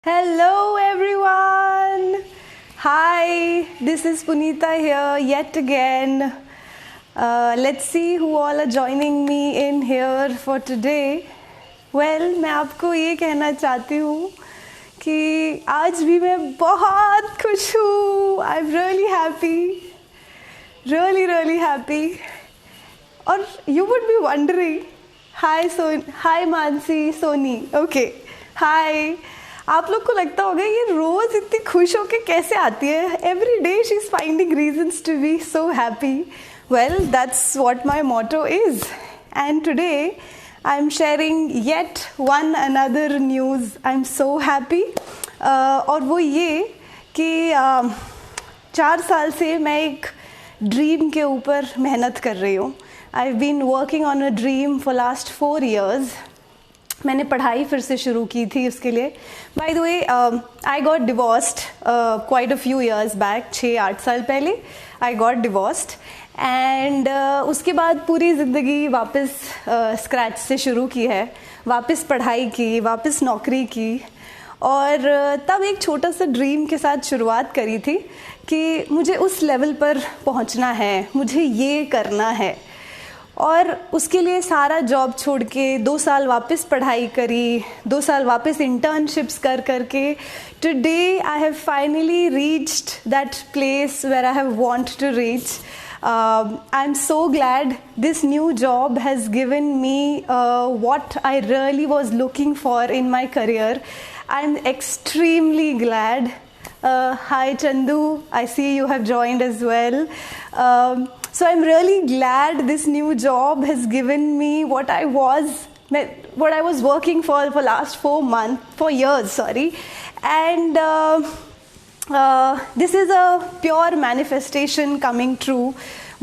Hello everyone! Hi, this is Punita here yet again. Let's see who all are joining me in here for today. Well, मैं आपको ये कहना चाहती हूँ कि आज भी मैं बहुत खुश हूँ. I'm really happy. Really happy. और you would be wondering, hi Mansi, Sony. Okay, hi. आप लोग को लगता होगा ये रोज इतनी खुश होके कैसे आती है. Every day she is finding reasons to be so happy. Well, that's what my motto is. And today I am sharing yet one another news. I am so happy. और वो ये कि 4 साल से मैं एक ड्रीम के ऊपर मेहनत कर रही हूँ. I have been working on a dream for last 4 years. मैंने पढ़ाई फिर से शुरू की थी उसके लिए. By the way, I got divorced quite a few years back. 6-8 साल पहले आई गॉट डिवोर्स्ड. एंड उसके बाद पूरी ज़िंदगी वापस स्क्रैच से शुरू की है. वापस पढ़ाई की, वापस नौकरी की. और तब एक छोटा सा ड्रीम के साथ शुरुआत करी थी कि मुझे उस लेवल पर पहुंचना है, मुझे ये करना है. और उसके लिए सारा जॉब छोड़ के 2 साल वापस पढ़ाई करी, 2 साल वापस इंटर्नशिप्स करके today I have finally reached that place where I have want to reach. I am so glad this new job has given me what I really was looking for in my career. I am extremely glad. Hi Chandu, I see you have joined as well. So I'm really glad this new job has given me what I was working for last 4 years, and this is a pure manifestation coming true.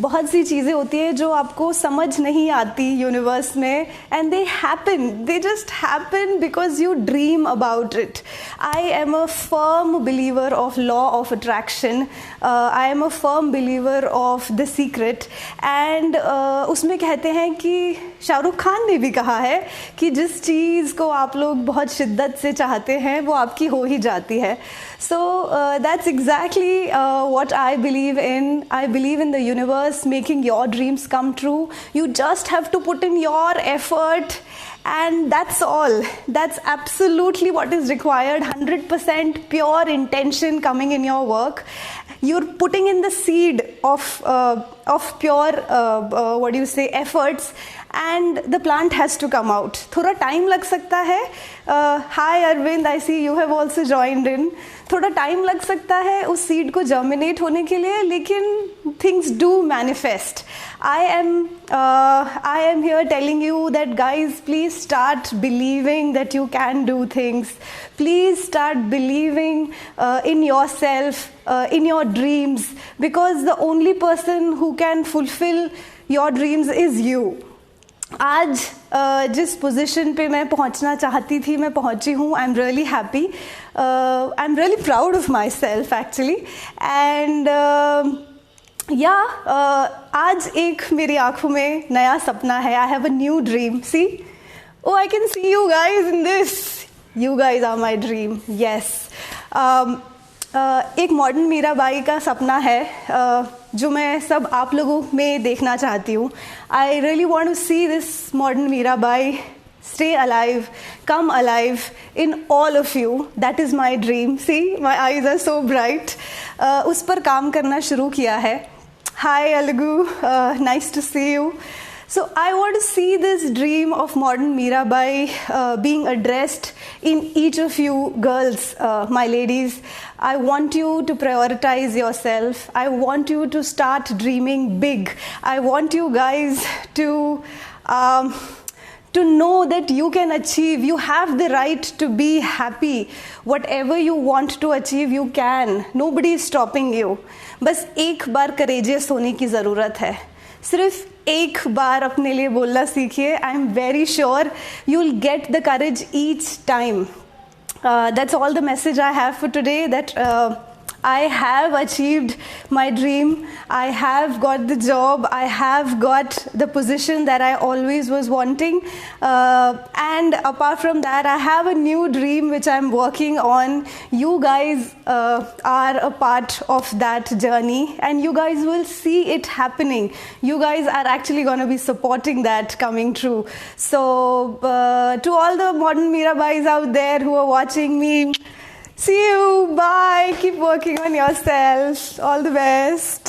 बहुत सी चीज़ें होती हैं जो आपको समझ नहीं आती universe में, and they just happen because you dream about it. I am a firm believer of law of attraction. I am a firm believer of the secret. And उसमें कहते हैं कि शाहरुख खान ने भी कहा है कि जिस चीज़ को आप लोग बहुत शिद्दत से चाहते हैं वो आपकी हो ही जाती है. So that's exactly what I believe in. I believe in the universe making your dreams come true. You just have to put in your effort, and that's all. That's absolutely what is required. 100% pure intention coming in your work. You're putting in the seed of pure efforts, and the plant has to come out. थोड़ा time लग सकता है. Hi Arvind, I see you have also joined in. थोड़ा time लग सकता है उस seed को जर्मिनेट होने के लिए, लेकिन things do manifest. I am here telling you that guys, please start believing that you can do things. Please start believing in yourself, in your dreams, because the only person who can fulfill your dreams is you. आज जिस position पे मैं पहुंचना चाहती थी मैं पहुंची हूँ. I am really happy. I am really proud of myself actually. And आज एक मेरी आँखों में नया सपना है. I have a new dream. See, oh I can see you guys in this. You guys are my dream. Yes. एक modern Mirabai का सपना है जो मैं सब आप लोगों में देखना चाहती हूँ. I really want to see this modern Mirabai stay alive, come alive in all of you. That is my dream. See, my eyes are so bright. उस पर काम करना शुरू किया है. Hi Algu, nice to see you. So I want to see this dream of modern Mirabai being addressed in each of you girls, my ladies. I want you to prioritize yourself. I want you to start dreaming big. I want you guys to know that you can achieve. You have the right to be happy. Whatever you want to achieve, you can. Nobody is stopping you. बस एक बार courageous होने की ज़रूरत है. सिर्फ एक बार अपने लिए बोलना सीखिए. I am very sure you will get the courage each time. That's all the message I have for today, that I have achieved my dream. I have got the job. I have got the position that I always was wanting. And apart from that, I have a new dream which I'm working on. You guys are a part of that journey, and you guys will see it happening. You guys are actually going to be supporting that coming true. So to all the modern Mirabais out there who are watching me, see you. Bye. Keep working on yourself. All the best.